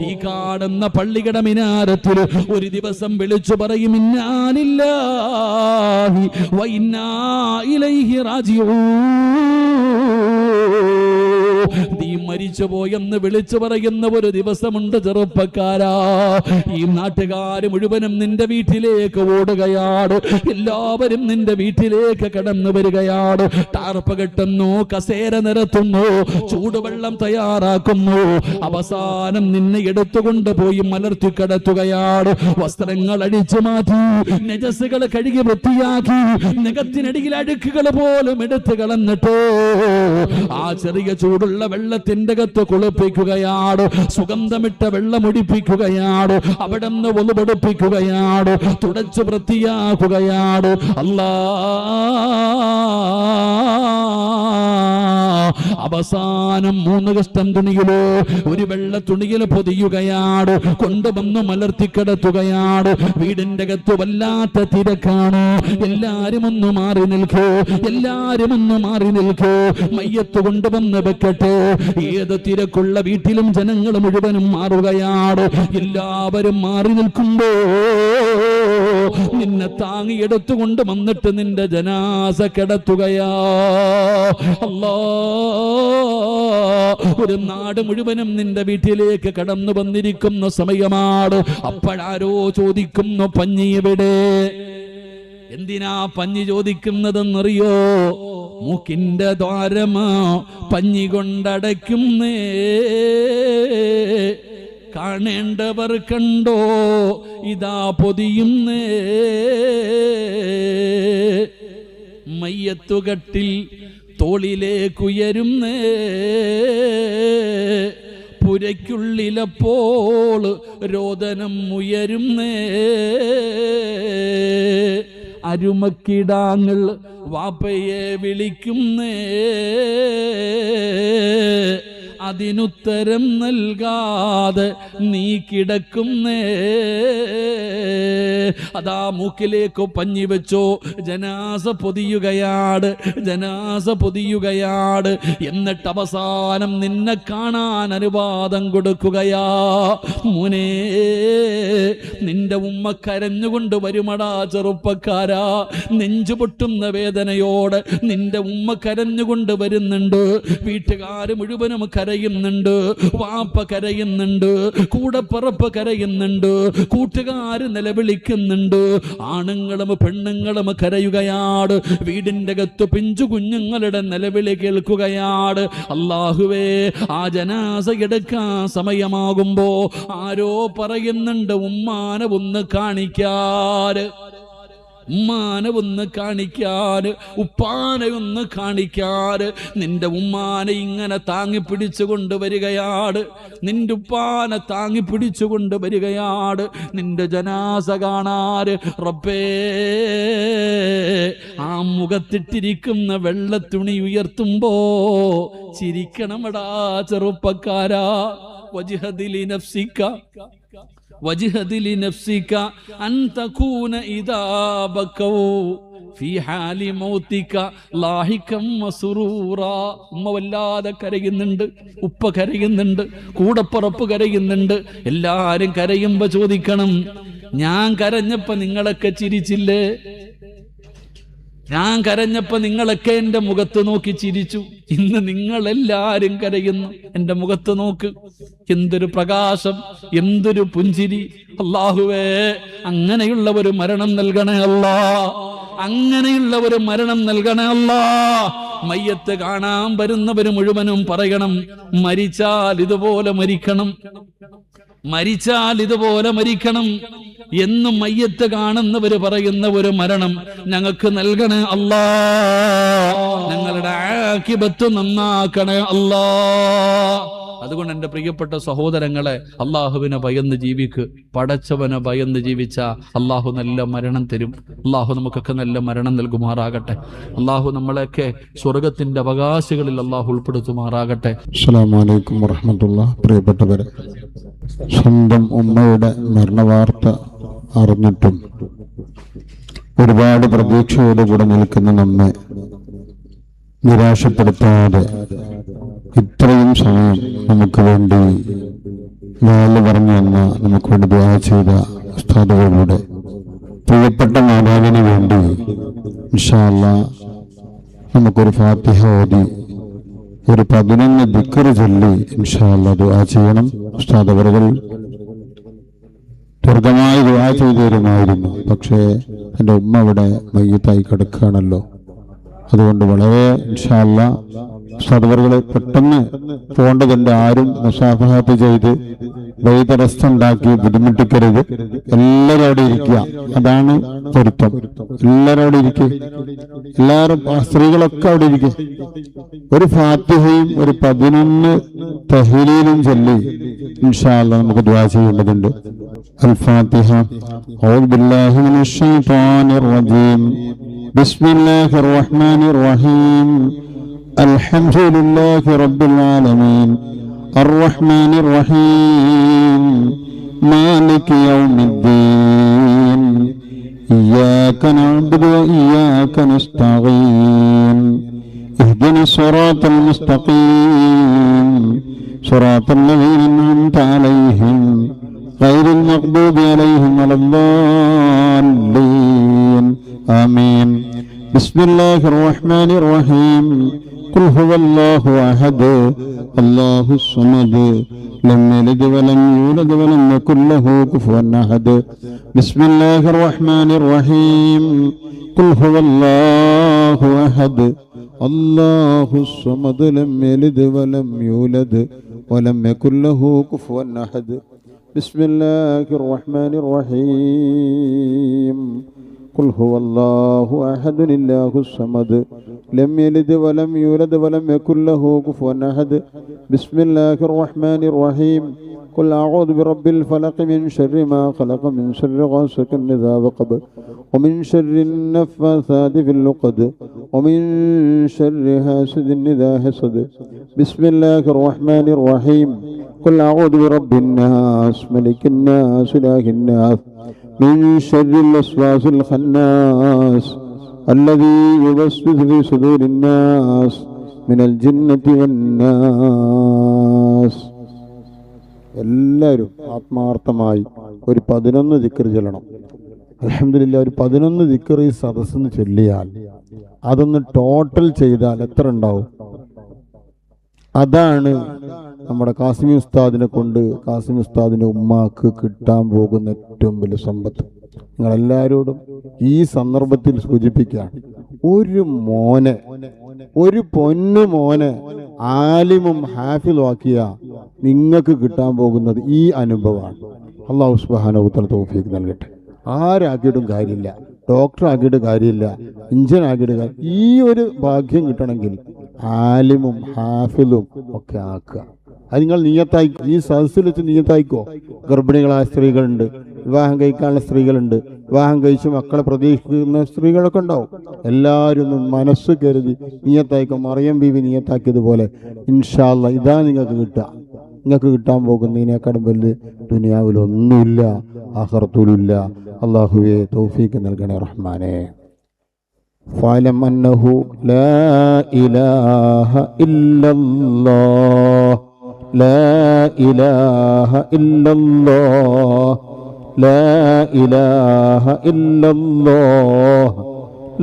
ഈ കാണുന്ന പള്ളിയുടെ മിനാരത്തിൽ ഒരു ദിവസം വിളിച്ചു പറയും, ഇന്നാ ലില്ലാഹി വ ഇന്നാ ഇലൈഹി റാജിഊൻ. നീ മരിച്ചു പോയെന്ന് വിളിച്ചു പറയുന്ന ഒരു ദിവസമുണ്ട് ചെറുപ്പക്കാരാ. ഈ നാട്ടുകാര് മുഴുവനും നിന്റെ വീട്ടിലേക്ക് ഓടുകയാണ്. എല്ലാവരും നിന്റെ വീട്ടിലേക്ക് കടന്നു വരികയാണ്. ടാർപ്പ് കെട്ടുന്നു, കസേര നിരത്തുന്നു, ചൂടുവെള്ളം തയ്യാറാക്കുന്നു. അവസാനം നിന്നെ എടുത്തുകൊണ്ട് പോയി മലർത്തി കിടത്തുകയാണ്. വസ്ത്രങ്ങൾ അടിച്ചു മാറ്റി, നജസുകൾ കഴുകി വൃത്തിയാക്കി, നഖത്തിനടിയിൽ അഴുക്കുകൾ പോലും എടുത്തു കളഞ്ഞിട്ട് ആ ചെറിയ ചൂടുള്ള വെള്ളത്തിന്റെ അകത്ത് കുളിപ്പിക്കുകയാണ്. സുഗന്ധമിട്ട വെള്ളം ഒടിപ്പിക്കുകയാണ്. അവിടെ നിന്ന് ഒന്നുപൊടിപ്പിക്കുകയാണ്. തുടച്ചു വൃത്തിയാക്കുകയാണ്. അല്ലാ, അവസാനം 3 കഷ്ടം തുണിയിലോ ഒരു വെള്ള തുണിയിൽ പൊതിയുകയാണ്. കൊണ്ടുവന്ന് മലർത്തിക്കിടത്തുകയാണ്. വീടിന്റെ അകത്ത് വല്ലാത്ത തിരക്കാണ്. എല്ലാരും ഒന്ന് മാറി നിൽക്കൂ, എല്ലാരും ഒന്ന് മാറി നിൽക്കൂ. മയ്യത്ത് കൊണ്ടുവന്ന് വെക്കട്ടെ. ഏത് തിരക്കുള്ള വീട്ടിലും ജനങ്ങൾ മുഴുവനും മാറുകയാണ്. എല്ലാവരും മാറി നിൽക്കുമ്പോ നിന്നെ താങ്ങിയെടുത്തുകൊണ്ട് വന്നിട്ട് നിന്റെ ജനാസ കിടത്തുകയാ. അല്ലാ, ഒരു നാട് മുഴുവനും നിന്റെ വീട്ടിലേക്ക് കടന്നു വന്നിരിക്കുന്ന സമയമാണ്. അപ്പോഴാരോ ചോദിക്കുന്നു, പഞ്ഞി എവിടെ? എന്തിനാ പഞ്ഞി ചോദിക്കുന്നതെന്നറിയോ? മൂക്കിന്റെ ദ്വാരമാ പഞ്ഞി കൊണ്ടടയ്ക്കുന്നേ. കാണേണ്ടവർ കണ്ടോ, ഇതാ പൊതിയുന്നേ. മയ്യത്തുകട്ടിൽ തോളിലേക്കുയരുന്നേ. പുരയ്ക്കുള്ളിലപ്പോൾ രോദനം ഉയരുന്നേ. അരുമക്കിടാങ്ങൾ വാപ്പയെ വിളിക്കുന്നേ. അതിനുത്തരം നൽകാതെ നീ കിടക്കുന്നേ. അതാ മൂക്കിലേക്ക് പഞ്ഞി വെച്ചോ, ജനാസ പൊതിയുകയാണ്, ജനാസ പൊതിയുകയാണ്. എന്നിട്ട് അവസാനം നിന്നെ കാണാൻ അനുവാദം കൊടുക്കുകയാ. മോനെ, നിന്റെ ഉമ്മ കരഞ്ഞുകൊണ്ട് വരുമടാ ചെറുപ്പക്കാരാ. നെഞ്ചു പൊട്ടുന്ന വേദനയോടെ നിന്റെ ഉമ്മ കരഞ്ഞുകൊണ്ട് വരുന്നുണ്ട്. വീട്ടുകാര് മുഴുവനും കരയുന്നുണ്ട്, വാപ്പ കരയുന്നുണ്ട്, കൂടപ്പിറപ്പ് കരയുന്നുണ്ട്, കൂട്ടുകാര് നിലവിളിക്കുന്നുണ്ട്, ആണുങ്ങളും പെണ്ണുങ്ങളും കരയുകയാണ്. വീടിന്റെ അകത്ത് പിഞ്ചു കുഞ്ഞുങ്ങളുടെ നിലവിളി കേൾക്കുകയാണ്. അല്ലാഹുവേ, ആ ജനാസ എടുക്കാൻ സമയമാകുമ്പോ ആരോ പറയുന്നുണ്ട്, ഉമ്മാനെ ഒന്ന് കാണിക്കാറ്, ഉമ്മാനെ ഒന്ന് കാണിക്കാറ്, ഉപ്പാനെ ഒന്ന് കാണിക്കാറ്. നിന്റെ ഉമ്മാനെ ഇങ്ങനെ താങ്ങി പിടിച്ചു കൊണ്ടുവരികയാണ്, നിന്റെ ഉപ്പാനെ താങ്ങി പിടിച്ചു കൊണ്ടുവരികയാണ്. നിന്റെ ജനാസ കാണാറ്. റബ്ബേ, ആ മുഖത്തിട്ടിരിക്കുന്ന വെള്ളത്തുണി ഉയർത്തുമ്പോ ചിരിക്കണമടാ ചെറുപ്പക്കാരാ. വജ്ഹദിലി നഫ്സിക വജ്ഹദിലി നഫ്സിക അൻ തകൂന ഇദാ ബകൗ ഫീ ഹാലി മൗതിക ലാഹികം മസ്റൂറാ. ഉമ്മ വല്ലാതെ കരയുന്നുണ്ട്, ഉപ്പ കരയുന്നുണ്ട്, കൂടപ്പുറപ്പ് കരയുന്നുണ്ട്. എല്ലാരും കരയുമ്പോ ചോദിക്കണം, ഞാൻ കരഞ്ഞപ്പോ നിങ്ങളൊക്കെ ചിരിച്ചില്ലേ? ഞാൻ കരഞ്ഞപ്പോ നിങ്ങളൊക്കെ എൻ്റെ മുഖത്ത് നോക്കി ചിരിച്ചു. ഇന്ന് നിങ്ങളെല്ലാരും കരയുന്നു, എൻ്റെ മുഖത്ത് നോക്ക്. എന്തൊരു പ്രകാശം, എന്തൊരു പുഞ്ചിരി. അല്ലാഹുവേ, അങ്ങനെയുള്ള ഒരു മരണം നൽകണേ അല്ലാ, അങ്ങനെയുള്ള ഒരു മരണം നൽകണേ അല്ലാ. മയ്യത്ത് കാണാൻ വരുന്നവര് മുഴുവനും പറയണം, മരിച്ചാൽ ഇതുപോലെ മരിക്കണം, മരിച്ചാൽ ഇതുപോലെ മരിക്കണം എന്നും മയ്യത്ത് കാണുന്നവര് പറയുന്ന ഒരു മരണം ഞങ്ങൾക്ക് നൽകണേ അല്ലാ. ഞങ്ങളുടെ ആഖിബത്ത് നന്നാക്കണേ അല്ലാ. അതുകൊണ്ട് എൻ്റെ പ്രിയപ്പെട്ട സഹോദരങ്ങളെ, അള്ളാഹുവിനെ ഭയന്ന് ജീവിക്ക്. പടച്ചവനെ ഭയന്ന് ജീവിച്ച അള്ളാഹു നല്ല മരണം തരും. അള്ളാഹു നമുക്കൊക്കെ നല്ല മരണം നൽകുമാറാകട്ടെ. അള്ളാഹു നമ്മളെയൊക്കെ സ്വർഗത്തിന്റെ അവകാശികളിൽ അള്ളാഹു ഉൾപ്പെടുത്തുമാറാകട്ടെ. അസ്സലാമു അലൈക്കും വറഹ്മത്തുള്ളാഹി. പ്രിയപ്പെട്ടവരെ, സ്വന്തം ഉമ്മയുടെ മരണവാർത്ത അറിഞ്ഞിട്ടും ഒരുപാട് പ്രതീക്ഷയോടുകൂടെ നിൽക്കുന്ന നമ്മെ നിരാശപ്പെടുത്താതെ ഇത്രയും സമയം നമുക്ക് വേണ്ടി വാല് പറഞ്ഞു തന്ന, നമുക്ക് വേണ്ടി ദുആ ചെയ്ത ഉസ്താദുകളുടെ പ്രിയപ്പെട്ട മാതാവിന് വേണ്ടി ഇൻഷാ അല്ലാഹ് നമുക്കൊരു ഫാത്തിഹ ഓതി ഒരു 11 ദിക്ർ ചൊല്ലി ഇൻഷാ അല്ലാഹ് ദുആ ചെയ്യണം. ഉസ്താദ് അവറുകൾ ദീർഘമായി ദുആ ചെയ്തു തരുമായിരുന്നു. പക്ഷേ എൻ്റെ ഉമ്മ ഇവിടെ മയ്യത്തായി കിടക്കുകയാണല്ലോ. അതുകൊണ്ട് വളരെ ഇൻഷാ അല്ലാഹ് ഉസ്താദ് അവറുകൾ പെട്ടെന്ന് പോകേണ്ടതുണ്ട്. ആരും മുസാഫഹത്ത് ചെയ്ത് വൈതടസ്സുണ്ടാക്കി ബുദ്ധിമുട്ടിക്കരുത്. എല്ലാവരും അവിടെ ഇരിക്കുക, അതാണ് പൊരുത്തം. എല്ലാവരും അവിടെ ഇരിക്കുക, എല്ലാവരും സ്ത്രീകളൊക്കെ അവിടെ ഇരിക്കുക. ഒരു ഫാത്തിഹയും ഒരു 11 തഹ്ലീലും ചൊല്ലി ഇൻഷാ അല്ലാഹ് നമുക്ക് ദുആ ചെയ്യേണ്ടതുണ്ട്. അൽ ഫാത്തിഹ. അഊദു ബില്ലാഹി മിനശ് ശൈത്വാനിർ റജീം. ബിസ്മില്ലാഹിർ റഹ്മാനിർ റഹീം. അൽഹംദുലില്ലാഹി റബ്ബിൽ ആലമീൻ. الرحمن الرحيم مالك يوم الدين إياك نعبد وإياك نستعين اهدنا الصراط المستقيم صراط الذين أنعمت عليهم غير المغضوب عليهم ولا الضالين آمين. بسم الله الرحمن الرحيم. قل هو الله أحد الله الصمد لم يلد ولم يولد ولم يكن له كفوا أحد. بسم الله الرحمن الرحيم. قل هو الله أحد الله الصمد لم يلد ولم يولد ولم يكن له كفوا أحد. بسم الله الرحمن الرحيم. ഖുൽ ഹുവല്ലാഹു അഹദ് അല്ലാഹുസ് സമദ് ലം യലിദ് വലം യൂലദ് വലം യകുൽ ലഹു കുഫുവൻ അഹദ് ബിസ്മില്ലാഹിർ റഹ്മാനിർ റഹീം ഖുൽ അഊദു ബിറബ്ബിൽ ഫലഖ് മിൻ ശർരി മാ ഖലഖ മിൻ ശർരി ഗാസിഖിൻ ഇദാ വഖബ വമിൻ ശർരി النفاثات في العقد ومن شر حاسد إذا حسد بسم الله الرحمن الرحيم قل أعوذ برب الناس ملك الناس إله الناس من شر الوسواس الخناس الذي يوسوس في صدور الناس من الجنة والناس. എല്ലാവരും ആത്മാർത്ഥമായി ഒരു 11 ദിക്ർ ചൊല്ലണം. അൽഹംദുലില്ലാഹ്, ഒരു 11 ദിക്ർ ഈ സദസ്സിന് ചൊല്ലിയാൽ അതൊന്ന് ടോട്ടൽ ചെയ്താൽ എത്ര ഉണ്ടാവും? അതാണ് നമ്മുടെ കാസിമി ഉസ്താദിനെ കൊണ്ട് കാസിമി ഉസ്താദിന്റെ ഉമ്മാക്ക് കിട്ടാൻ പോകുന്ന ഏറ്റവും വലിയ സമ്പത്ത്. നിങ്ങളെല്ലാവരോടും ഈ സന്ദർഭത്തിൽ സൂചിപ്പിക്കുകയാണ്, ഒരു പൊന്നു മോനെ ആലിമും ഹാഫിളും ആക്കിയ നിങ്ങൾക്ക് കിട്ടാൻ പോകുന്നത് ഈ അനുഭവമാണ്. അല്ലാഹു സുബ്ഹാനഹു വ തആല തൗഫീഖ് നൽകട്ടെ. ആരാക്കിയിട്ടും കാര്യമില്ല, ഡോക്ടർ ആക്കിയിട്ട് കാര്യമില്ല, എഞ്ചിനീയർ ആക്കിയിട്ട് കാര്യം. ഈ ഒരു ഭാഗ്യം കിട്ടണമെങ്കിൽ ആലിമും ഹാഫിളും ഒക്കെ ആക്കുക. അത് നിങ്ങൾ നിയത്തായിക്കോ, ഈ സദസ്സിൽ വെച്ച് നിയത്തായിക്കോ. ഗർഭിണികളായ സ്ത്രീകളുണ്ട്, വിവാഹം കഴിക്കാനുള്ള സ്ത്രീകളുണ്ട്, വിവാഹം കഴിച്ച് മക്കളെ പ്രതീക്ഷിക്കുന്ന സ്ത്രീകളൊക്കെ ഉണ്ടാവും. എല്ലാവരും ഒന്ന് മനസ്സ് കരുതി നിയത്തായിക്കോ. മറിയം ബീവി നിയത്താക്കിയതുപോലെ ഇൻഷാ അല്ലാഹ് ഇതാ നിങ്ങൾക്ക് കിട്ടുക. നിങ്ങൾക്ക് കിട്ടാൻ പോകുന്നതിനേക്കാളും വലുത് ദുനിയാവിലൊന്നുമില്ല, ആഖിറത്തിലുമില്ല. അല്ലാഹുവേ തൗഫീഖ് നൽകണേ റഹ്മാനേ. ഫഅലം അന്നഹു ലാ ഇലാഹ ഇല്ലല്ലാഹ് ലാ ഇലാഹ ഇല്ലല്ലാഹ് ലാ ഇലാഹ ഇല്ലല്ലാഹ്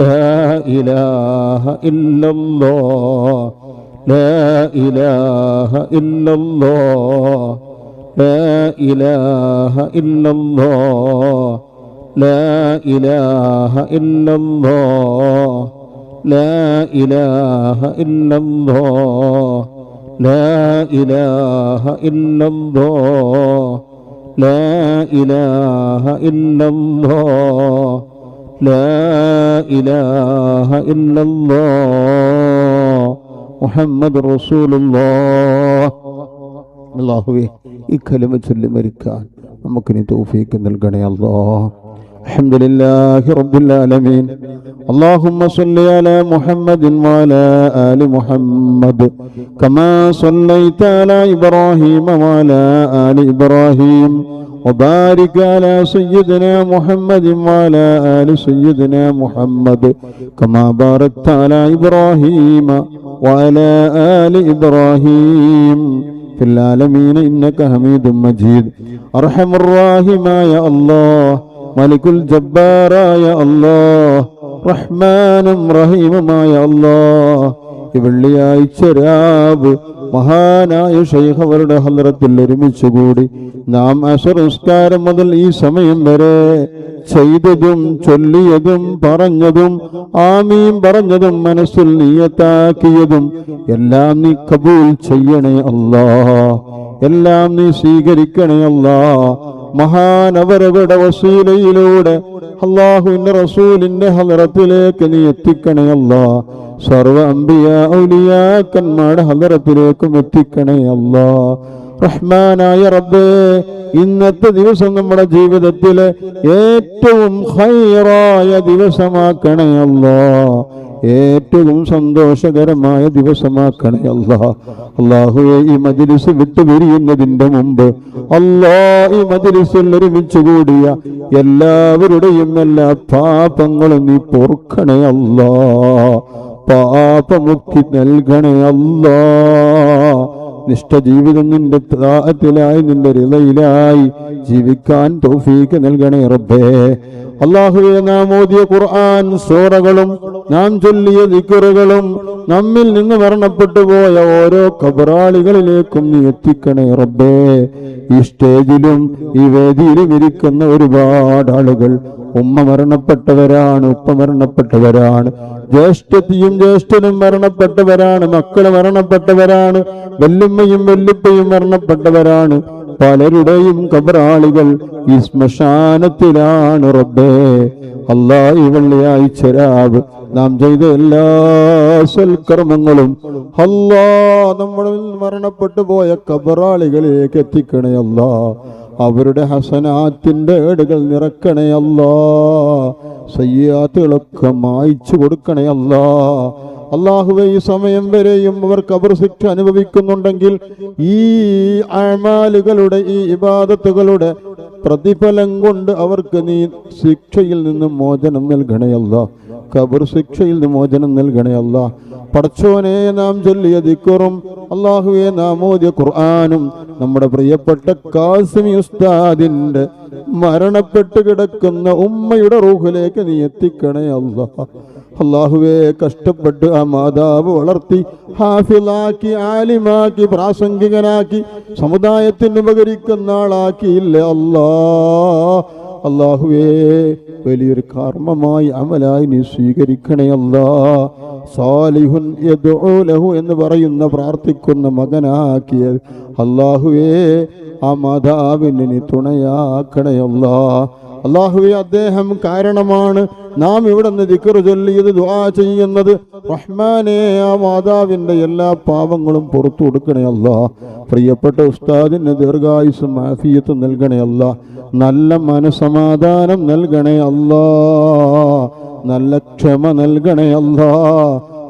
ലാ ഇലാഹ ഇല്ലല്ലാഹ് ലാ ഇലാഹ ഇല്ലല്ലാഹ് ലാ ഇലാഹ ഇല്ലല്ലാഹ് ലാ ഇലാഹ ഇല്ലല്ലാഹ് ലാ ഇലാഹ ഇല്ലല്ലാഹ് ലാ ഇലാഹ ഇല്ലല്ലാഹ് ലാ ഇലാഹ ഇല്ലല്ലാഹ് ലാ ഇലാഹ ഇല്ലല്ലാഹ് മുഹമ്മദ് റസൂലുള്ളാഹ്. അല്ലാഹുവേ, ഈ കലിമ ചൊല്ലി മരിക്കാൻ നമുക്ക് നീ തൗഫീഖ് നൽകണേ അല്ലാഹ്. അൽഹംദുലില്ലാഹി റബ്ബിൽ ആലമീൻ. اللهم صل على محمد وعلى آل محمد كما صليت على إبراهيم وعلى آل إبراهيم وبارك على سيدنا محمد وعلى آل سيدنا محمد كما باركت على إبراهيم وعلى آل إبراهيم في العالمين إنك حميد مجيد. أرحم الراحمين يا الله، ملك الجبار يا الله، റഹ്മാനും റഹീമുമായ അല്ലാഹ്. ഈ വെള്ളിയാഴ്ച രാവ് മഹാനായ ശൈഖ് അവരുടെ ഹദ്റത്തിൽ ഒരുമിച്ചുകൂടി നാം അസ്ർ നിസ്കാരം മുതൽ ഈ സമയം വരെ ചെയ്തതും ചൊല്ലിയതും പറഞ്ഞതും ആമീൻ പറഞ്ഞതും മനസ്സിൽ നിയത്താക്കിയതും എല്ലാം നീ കബൂൽ ചെയ്യണേ അല്ലാഹ്, എല്ലാം നീ സ്വീകരിക്കണേ അല്ലാഹ്. മഹാനവരവരുടെ വസീലയിലൂടെ അല്ലാഹുവിന്റെ റസൂലിന്റെ ഹദ്റത്തിലേക്ക് നീ എത്തിക്കണേ അല്ലാഹ്. സർവ അംബിയ ഔലിയാക്കന്മാരുടെ ഹദ്റത്തിലേക്കും എത്തിക്കണേ അല്ലാഹ്. റഹ്മാനായ റബ്ബേ, ഇന്നത്തെ ദിവസം നമ്മുടെ ജീവിതത്തിലെ ഏറ്റവും ഖൈറായ ദിവസമാക്കണേ അല്ലാഹ്, ഏറ്റവും സന്തോഷകരമായ ദിവസമാക്കണേ അല്ലാഹ്. അല്ലാഹുവേ, ഈ മജ്ലിസ് വിട്ടുപിരിയുന്നതിന്റെ മുമ്പ് ഈ മജ്ലിസിൽ ഒരുമിച്ച് കൂടിയ എല്ലാവരുടെയും എല്ലാ പാപങ്ങളും നീ പൊറുക്കണേ അല്ലാഹ്, പാപമുക്തി നൽകണേ അല്ലാഹ്. നിഷ്ഠജീവിതം നിന്റെ താഅത്തിലായി നിന്റെ റിളയിലായി ജീവിക്കാൻ തൗഫീഖ് നൽകണേ റബ്ബേ. അല്ലാഹുവേ, നാം ഓതിയ ഖുർആൻ സൂറകളും നാം ചൊല്ലിയ ദിക്റുകളും നമ്മിൽ നിന്ന് മരണപ്പെട്ടു പോയ ഓരോ ഖബറാളികളിലേക്കും നീ എത്തിക്കണേ റബ്ബേ. ഈ സ്റ്റേജിലും ഈ വേദിയിലും ഇരിക്കുന്ന ഒരുപാട് ആളുകൾ ഉമ്മ മരണപ്പെട്ടവരാണ്, ഉപ്പ മരണപ്പെട്ടവരാണ്, ജ്യേഷ്ഠത്തിയും ജ്യേഷ്ഠനും മരണപ്പെട്ടവരാണ്, മക്കള് മരണപ്പെട്ടവരാണ്, വല്യമ്മയും വല്യപ്പയും മരണപ്പെട്ടവരാണ്. പലരുടെയും ഖബറാളികൾ ഈ ശ്മശാനത്തിലാണ്. റബ്ബേ അല്ലാ, ഈ വെള്ളിയാഴ്ച രാവ് നാം ചെയ്ത എല്ലാ സൽക്കർമ്മങ്ങളും അല്ലാ നമ്മളിൽ മരണപ്പെട്ടു പോയ ഖബറാളികളിലേക്ക് എത്തിക്കണേ അല്ലാ. അവരുടെ ഹസനാത്തിന്റെ ഏടുകൾ നിറക്കണേ അല്ലാ. സയ്യാത്തുകളൊക്കെ മായ്ച്ചു കൊടുക്കണേ അല്ലാ. അല്ലാഹുവേ, ഈ സമയം വരെയും അവർ ഖബർ ശിക്ഷ അനുഭവിക്കുന്നുണ്ടെങ്കിൽ ഈ അമാലുകളുടെ, ഈ ഇബാദത്തുകളുടെ പ്രതിഫലം കൊണ്ട് അവർക്ക് നീ ശിക്ഷയിൽ നിന്ന് മോചനം നൽകണേ അല്ലാ. ഖബർ ശിക്ഷയിൽ നിന്ന് മോചനം നൽകണേ അല്ലാ. പടച്ചോനെ, നാം ചൊല്ലിയ ദിക്റും അല്ലാഹുവേ നാം ഓതിയ ഖുർആനും നമ്മുടെ പ്രിയപ്പെട്ട കാസിമി ഉസ്താദിന്റെ മരണപ്പെട്ട് കിടക്കുന്ന ഉമ്മയുടെ റൂഹിലേക്ക് നീ എത്തിക്കണേ അല്ലാ. അല്ലാഹുവേ, കഷ്ടപ്പെട്ട് ആ മാതാവ് വളർത്തി ഹാഫിളാക്കി, ആലിമാക്കി, പ്രാസംഗികനാക്കി, സമുദായത്തിന് ഉപകരിക്കുന്ന ആളാക്കിയില്ലേ അല്ലാ. അല്ലാഹുവേ, വലിയൊരു കർമ്മമായി അമലായി നീ സ്വീകരിക്കണേ അല്ലാ. സാലിഹുൻ യദ്ഉ ലഹു എന്ന് പറയുന്ന പ്രാർത്ഥിക്കുന്ന മകനാക്കിയത് അല്ലാഹുവേ, ആ മാതാവിനെ നീ തുണയാക്കണേ അല്ലാ. അല്ലാഹുവേ, അദ്ദേഹം കാരണമാണ് നാം ഇവിടെ നിന്ന് ദിക്ർ ചൊല്ലിയത്, ദുആ ചെയ്യുന്നത്. റഹ്മാനേ, ആ മാതാവിന്റെ എല്ലാ പാപങ്ങളും പുറത്തു കൊടുക്കണേ അല്ലാ. പ്രിയപ്പെട്ട ഉസ്താദിന് ദീർഘായുസ്സും ആഫിയത്തും നൽകണേ അല്ലാ. നല്ല മനസമാധാനം നൽകണേ അല്ലാ. നല്ല ക്ഷമ നൽകണേ അല്ലാ.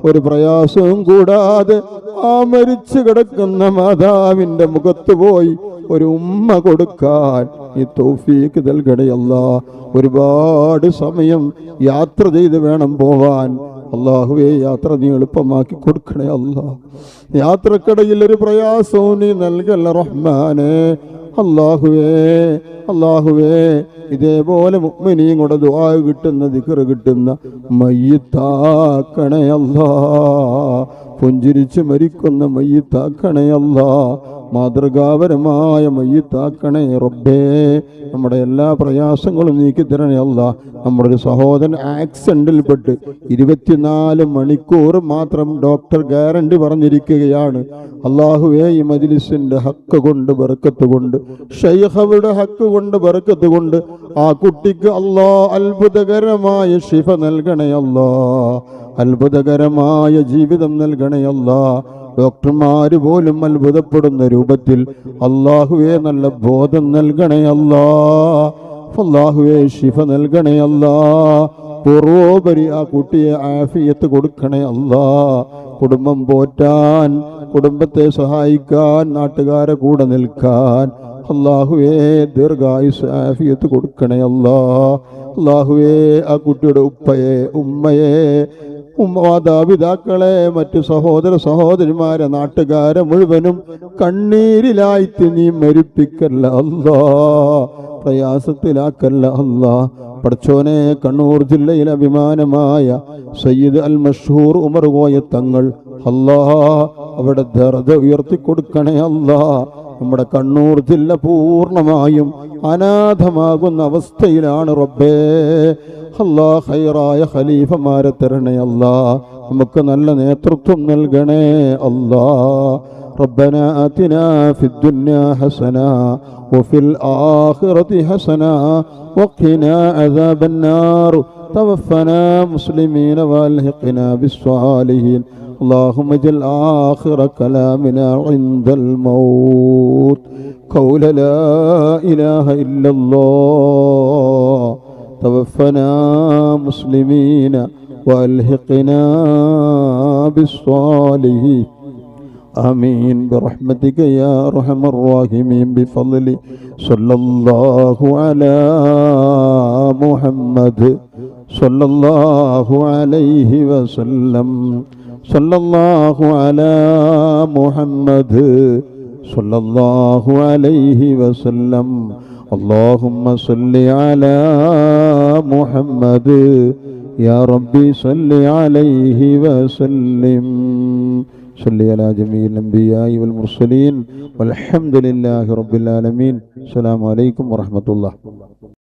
ഒരു പ്രയാസവും കൂടാതെ ആ മരിച്ചു കിടക്കുന്ന മാതാവിന്റെ മുഖത്ത് പോയി ഒരു ഉമ്മ കൊടുക്കാൻ ഈ തൗഫീക്ക് നൽകണേ അല്ലാ. ഒരുപാട് സമയം യാത്ര ചെയ്ത് വേണം പോവാൻ. അല്ലാഹുവേ, യാത്ര നീ എളുപ്പമാക്കി കൊടുക്കണേ അല്ലാ. യാത്രക്കിടയിൽ ഒരു പ്രയാസവും നീ നൽകല്ല റഹ്മാനേ. അല്ലാഹുവേ, ഇതേപോലെ മുഅ്മിനീങ്ങളുടെ ദുആ കിട്ടുന്ന, ദിക്ർ കിട്ടുന്ന മയ്യിത്താക്കണേ അല്ലാ. പുഞ്ചിരിച്ച് മരിക്കുന്ന മയ്യിത്താക്കണേ അല്ലാ. മാതൃകാപരമായ മയ്യിത്താക്കണേ റബ്ബേ. നമ്മുടെ എല്ലാ പ്രയാസങ്ങളും നീക്കി തരണേ അല്ലാ. നമ്മുടെ ഒരു സഹോദരൻ ആക്സിഡന്റിൽപ്പെട്ട് 24 മണിക്കൂർ മാത്രം ഡോക്ടർ ഗ്യാരണ്ടി പറഞ്ഞിരിക്കുകയാണ്. അല്ലാഹുവേ, ഈ മജ്ലിസിന്റെ ഹക്ക് കൊണ്ട്, ബർക്കത്ത് കൊണ്ട്, ശൈഖുടെ ഹക്ക് കൊണ്ട്, ബർക്കത്ത് കൊണ്ട് ആ കുട്ടിക്ക് അല്ലാ അത്ഭുതകരമായ ശിഫ നൽകണേ അല്ലാ. അത്ഭുതകരമായ ജീവിതം നൽകണേ അല്ലാ. ഡോക്ടർമാര് പോലും അത്ഭുതപ്പെടുന്ന രൂപത്തിൽ അല്ലാഹുവേ നല്ല ബോധം നൽകണേ അല്ലാ. അല്ലാഹുവേ, ശിഫ നൽകണേ അല്ലാ. പൂർവോപരി ആ കുട്ടിയെ ആഫിയത്ത് കൊടുക്കണേ അല്ലാ. കുടുംബം പോറ്റാൻ, കുടുംബത്തെ സഹായിക്കാൻ, നാട്ടുകാരെ കൂടെ നിൽക്കാൻ അല്ലാഹുവേ ദീർഘായുസ് ആഫിയത്ത് കൊടുക്കണേ അല്ലാ. അല്ലാഹുവേ, ആ കുട്ടിയുടെ ഉപ്പയെ, ഉമ്മയെ, മാതാപിതാക്കളെ, മറ്റു സഹോദര സഹോദരിമാരെ, നാട്ടുകാരെ മുഴുവനും കണ്ണീരിലായിട്ട് നീ മരിപ്പിക്കല്ല അല്ലാ. പ്രയാസത്തിലാക്കല്ല അല്ലാ. പടച്ചോനെ, കണ്ണൂർ ജില്ലയിലെ അഭിമാനമായ സയ്യിദ് അൽ മഷ്ഹൂർ ഉമർ കോയ തങ്ങൾ അല്ലാ, അവിടെ ദർജ ഉയർത്തിക്കൊടുക്കണേ അല്ലാ. നമ്മുടെ കണ്ണൂർ ജില്ല പൂർണ്ണമായും അനാഥമാകുന്ന അവസ്ഥയിലാണ് റബ്ബേ. അല്ലാ, ഖൈറായ ഖലീഫമാരെ തരണേ അല്ലാ. നമുക്ക് നല്ല നേതൃത്വം നൽകണേ അല്ലാ. ربنا آتنا في الدنيا حسنة وفي الآخرة حسنة وقنا عذاب النار. توفنا مسلمين والحقنا بالصالحين. اللهم اجعل آخر كلامنا عند الموت قول لا إله إلا الله. توفنا مسلمين والحقنا بالصالحين. آمين برحمتك يا أرحم الراحمين. بفضل صلى الله على محمد صلى الله عليه وسلم. صلى الله على محمد صلى الله عليه وسلم. اللهم صل على محمد يا ربي صل عليه وسلم. صل على جميع الأنبياء والمرسلين والحمد لله رب العالمين. السلام عليكم ورحمة الله.